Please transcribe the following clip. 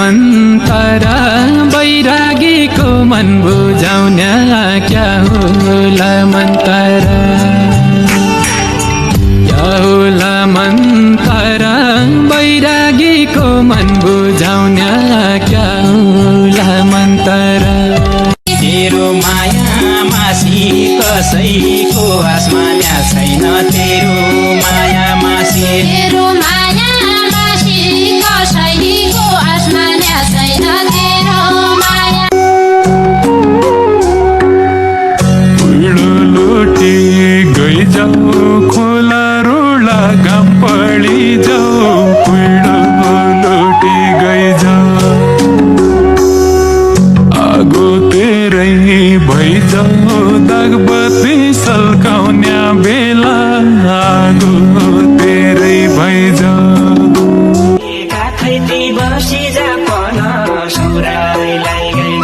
मन्तरा बैरागीको मन बुझाउन क्या होला मन्तरा क्या होला मन्तरा बैरागीको मन बुझाउन क्या होला मन्तरा तेरो माया मासी कसैको आसमान्या छैन तेरो माया मासी तेरो माया मासी कसैको आसमान्या छैन तेरो माया उडो लोटी गई जाऊ खोला रोला घाम पड़ी जाऊ उडो लोटी गई जाऊ आगो तेरै भइजाऊ दागबत्ती सल्काउन्या बेला आगो तेरै भइजाऊ काखैती बसी जा पन सुराइलाई गई